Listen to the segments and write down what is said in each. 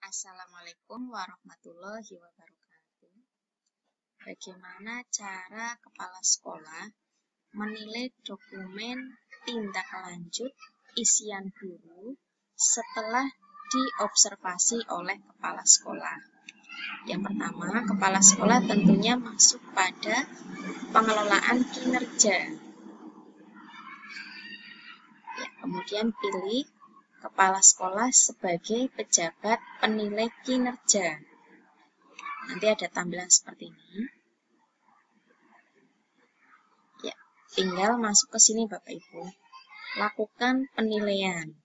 Assalamualaikum warahmatullahi wabarakatuh. Bagaimana cara kepala sekolah menilai dokumen tindak lanjut isian guru setelah diobservasi oleh kepala sekolah? Yang pertama, kepala sekolah tentunya masuk pada pengelolaan kinerja. Kemudian pilih kepala sekolah sebagai pejabat penilai kinerja. Nanti ada tampilan seperti ini. Ya, tinggal masuk ke sini Bapak Ibu. Lakukan penilaian.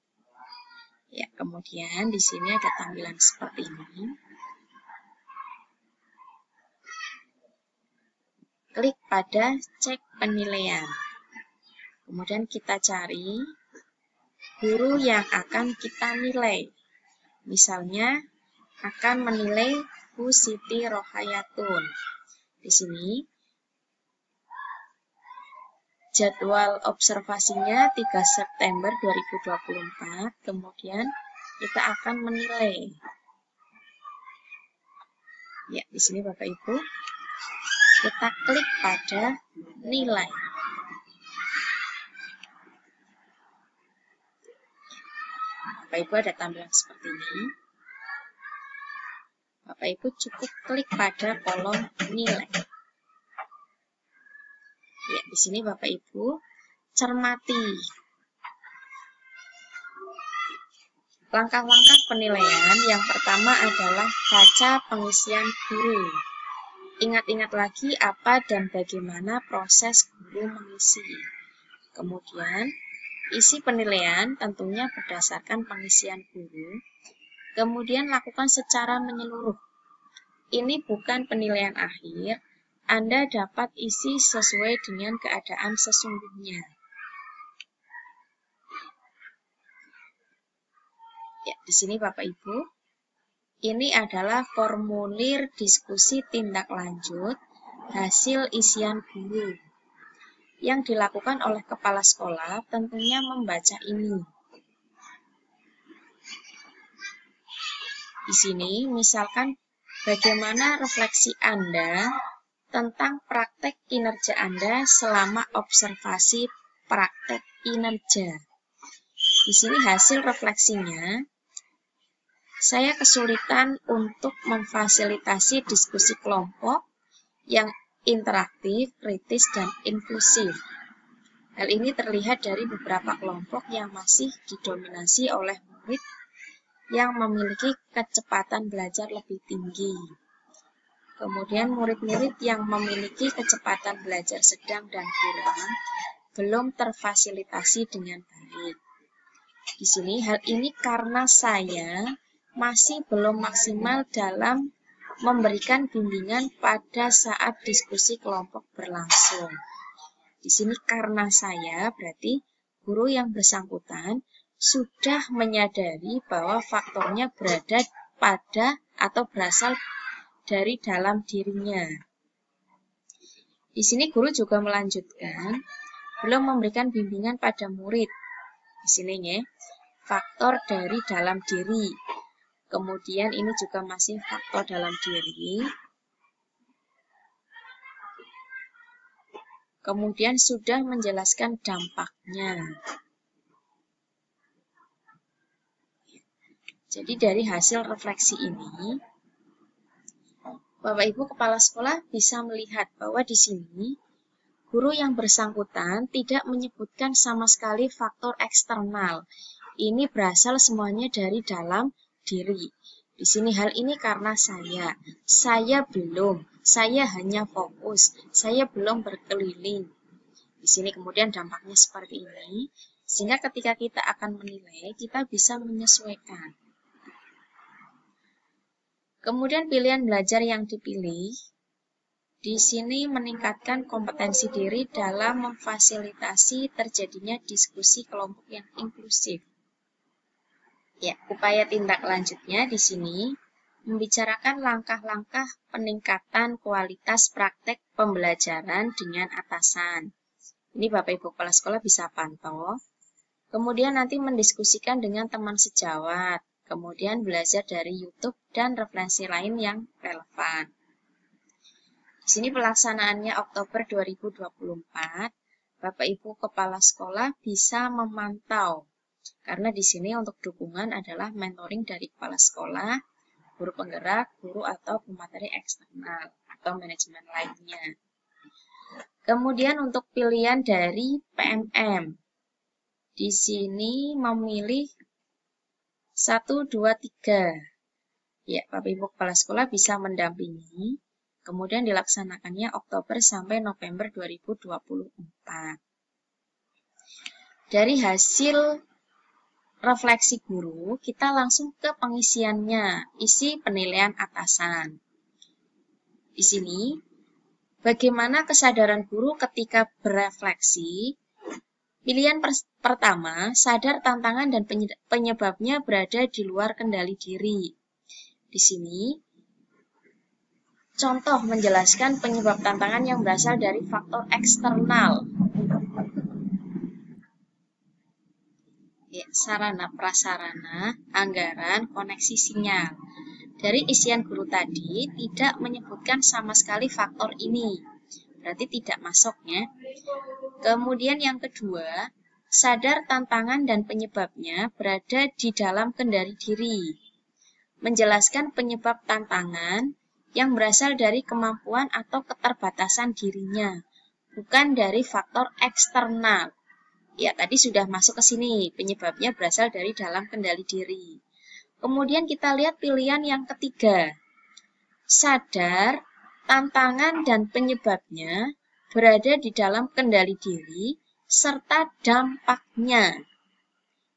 Ya, kemudian di sini ada tampilan seperti ini. Klik pada cek penilaian. Kemudian kita cari guru yang akan kita nilai. Misalnya akan menilai Bu Siti Rohayatun. Di sini jadwal observasinya 3 September 2024. Kemudian kita akan menilai. Ya, di sini Bapak Ibu, kita klik pada nilai. Bapak Ibu ada tampilan seperti ini. Bapak Ibu cukup klik pada kolom nilai. Ya, di sini Bapak Ibu cermati langkah-langkah penilaian. Yang pertama adalah baca pengisian guru. Ingat-ingat lagi apa dan bagaimana proses guru mengisi. Kemudian isi penilaian tentunya berdasarkan pengisian guru. Kemudian lakukan secara menyeluruh. Ini bukan penilaian akhir. Anda dapat isi sesuai dengan keadaan sesungguhnya. Ya, di sini Bapak Ibu, ini adalah formulir diskusi tindak lanjut hasil isian guru. Yang dilakukan oleh kepala sekolah tentunya membaca ini. Di sini misalkan bagaimana refleksi Anda tentang praktek kinerja Anda selama observasi praktek kinerja. Di sini hasil refleksinya, saya kesulitan untuk memfasilitasi diskusi kelompok yang interaktif, kritis, dan inklusif. Hal ini terlihat dari beberapa kelompok yang masih didominasi oleh murid yang memiliki kecepatan belajar lebih tinggi. Kemudian murid-murid yang memiliki kecepatan belajar sedang dan kurang belum terfasilitasi dengan baik. Di sini hal ini karena saya masih belum maksimal dalam memberikan bimbingan pada saat diskusi kelompok berlangsung. Di sini karena saya berarti guru yang bersangkutan sudah menyadari bahwa faktornya berada pada atau berasal dari dalam dirinya. Di sini guru juga melanjutkan, belum memberikan bimbingan pada murid. Di sini ya, faktor dari dalam diri. Kemudian ini juga masih faktor dalam diri. Kemudian sudah menjelaskan dampaknya. Jadi dari hasil refleksi ini, Bapak Ibu kepala sekolah bisa melihat bahwa di sini guru yang bersangkutan tidak menyebutkan sama sekali faktor eksternal. Ini berasal semuanya dari dalam diri. Di sini hal ini karena saya belum, saya hanya fokus, saya belum berkeliling. Di sini kemudian dampaknya seperti ini, sehingga ketika kita akan menilai, kita bisa menyesuaikan. Kemudian pilihan belajar yang dipilih, di sini meningkatkan kompetensi diri dalam memfasilitasi terjadinya diskusi kelompok yang inklusif. Ya, upaya tindak lanjutnya di sini membicarakan langkah-langkah peningkatan kualitas praktek pembelajaran dengan atasan. Ini Bapak Ibu kepala sekolah bisa pantau. Kemudian nanti mendiskusikan dengan teman sejawat. Kemudian belajar dari YouTube dan referensi lain yang relevan. Di sini pelaksanaannya Oktober 2024. Bapak Ibu Kepala Sekolah bisa memantau. Karena di sini untuk dukungan adalah mentoring dari kepala sekolah, guru penggerak, guru atau pemateri eksternal atau manajemen lainnya. Kemudian untuk pilihan dari PMM. Di sini memilih 1, 2, 3. Ya, Bapak Ibu Kepala Sekolah bisa mendampingi. Kemudian dilaksanakannya Oktober sampai November 2024. Dari hasil refleksi guru, kita langsung ke pengisiannya, isi penilaian atasan. Di sini, bagaimana kesadaran guru ketika berefleksi? Pilihan pertama, sadar tantangan dan penyebabnya berada di luar kendali diri. Di sini, contoh menjelaskan penyebab tantangan yang berasal dari faktor eksternal. Ya, sarana prasarana, anggaran, koneksi sinyal. Dari isian guru tadi tidak menyebutkan sama sekali faktor ini. Berarti tidak masuknya. Kemudian yang kedua, sadar tantangan dan penyebabnya berada di dalam kendali diri. Menjelaskan penyebab tantangan yang berasal dari kemampuan atau keterbatasan dirinya, bukan dari faktor eksternal. Ya, tadi sudah masuk ke sini, penyebabnya berasal dari dalam kendali diri. Kemudian kita lihat pilihan yang ketiga. Sadar, tantangan dan penyebabnya berada di dalam kendali diri, serta dampaknya.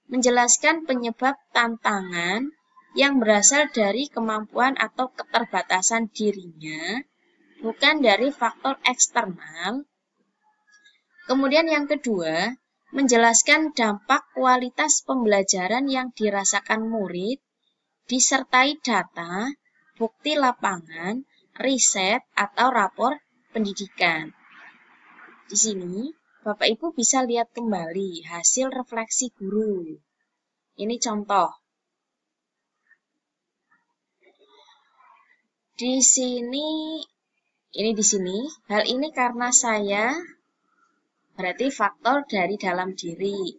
Menjelaskan penyebab tantangan yang berasal dari kemampuan atau keterbatasan dirinya, bukan dari faktor eksternal. Kemudian yang kedua, menjelaskan dampak kualitas pembelajaran yang dirasakan murid, disertai data, bukti lapangan, riset, atau rapor pendidikan. Di sini, Bapak Ibu bisa lihat kembali hasil refleksi guru. Ini contoh. Di sini, hal ini karena saya berarti faktor dari dalam diri.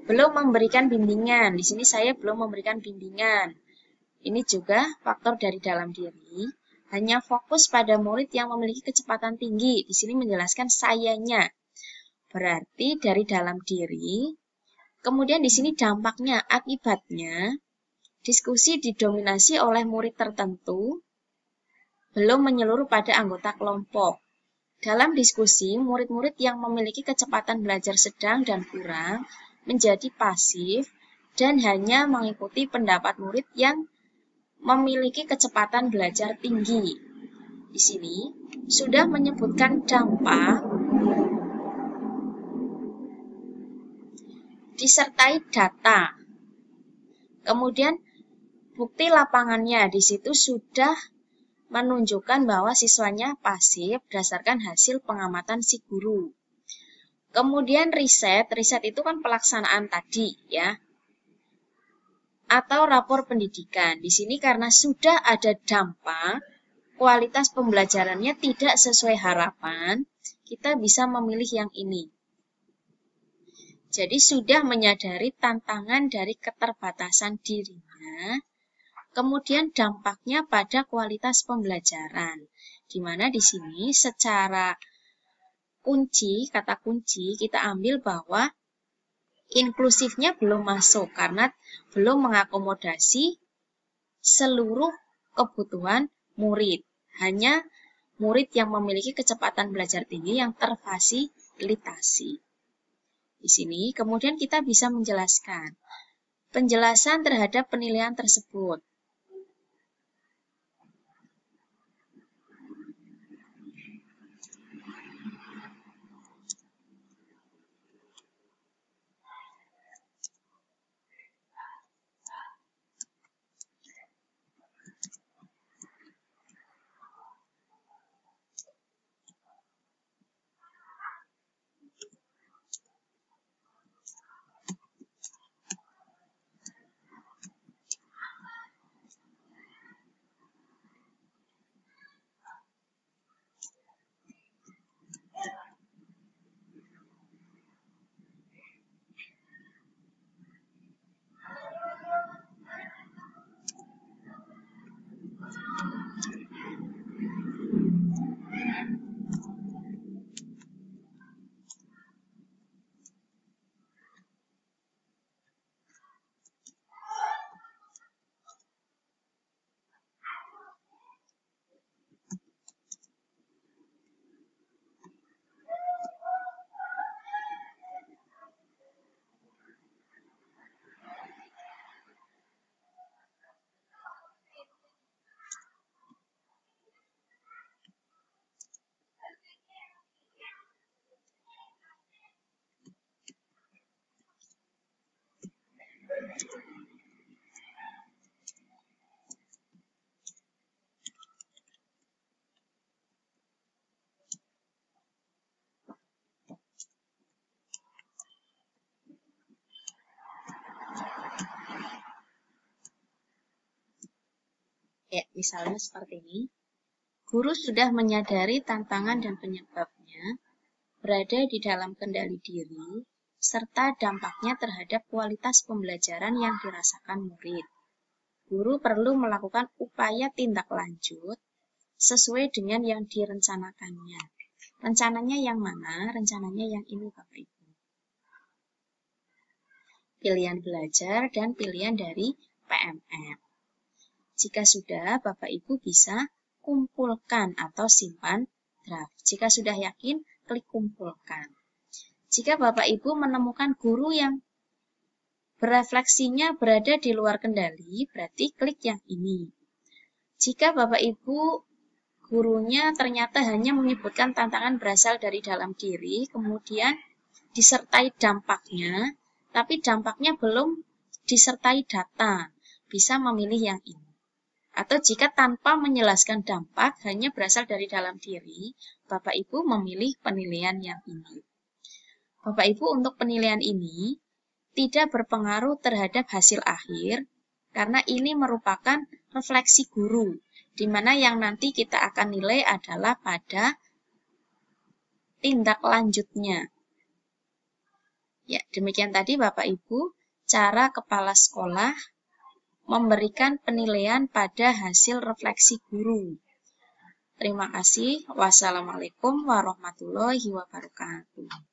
Belum memberikan bimbingan. Di sini saya belum memberikan bimbingan. Ini juga faktor dari dalam diri. Hanya fokus pada murid yang memiliki kecepatan tinggi. Di sini menjelaskan sayanya. Berarti dari dalam diri. Kemudian di sini dampaknya, akibatnya. Diskusi didominasi oleh murid tertentu. Belum menyeluruh pada anggota kelompok. Dalam diskusi, murid-murid yang memiliki kecepatan belajar sedang dan kurang menjadi pasif dan hanya mengikuti pendapat murid yang memiliki kecepatan belajar tinggi. Di sini sudah menyebutkan dampak disertai data. Kemudian bukti lapangannya di situ sudah menunjukkan bahwa siswanya pasif berdasarkan hasil pengamatan si guru. Kemudian riset itu kan pelaksanaan tadi ya. Atau rapor pendidikan. Di sini karena sudah ada dampak, kualitas pembelajarannya tidak sesuai harapan, kita bisa memilih yang ini. Jadi sudah menyadari tantangan dari keterbatasan dirinya, kemudian dampaknya pada kualitas pembelajaran. Di mana di sini secara kata kunci kita ambil bahwa inklusifnya belum masuk karena belum mengakomodasi seluruh kebutuhan murid. Hanya murid yang memiliki kecepatan belajar tinggi yang terfasilitasi. Di sini kemudian kita bisa menjelaskan penjelasan terhadap penilaian tersebut. Ya, misalnya seperti ini. Guru sudah menyadari tantangan dan penyebabnya, berada di dalam kendali diri, serta dampaknya terhadap kualitas pembelajaran yang dirasakan murid. Guru perlu melakukan upaya tindak lanjut sesuai dengan yang direncanakannya. Rencananya yang mana? Rencananya yang ini, Bapak Ibu. Pilihan belajar dan pilihan dari PMM. Jika sudah, Bapak Ibu bisa kumpulkan atau simpan draft. Jika sudah yakin, klik kumpulkan. Jika Bapak Ibu menemukan guru yang berefleksinya berada di luar kendali, berarti klik yang ini. Jika Bapak Ibu gurunya ternyata hanya menyebutkan tantangan berasal dari dalam diri, kemudian disertai dampaknya, tapi dampaknya belum disertai data, bisa memilih yang ini. Atau jika tanpa menjelaskan dampak, hanya berasal dari dalam diri, Bapak Ibu memilih penilaian yang ini. Bapak Ibu untuk penilaian ini tidak berpengaruh terhadap hasil akhir, karena ini merupakan refleksi guru, di mana yang nanti kita akan nilai adalah pada tindak lanjutnya. Ya, demikian tadi Bapak Ibu, cara kepala sekolah memberikan penilaian pada hasil refleksi guru. Terima kasih. Wassalamualaikum warahmatullahi wabarakatuh.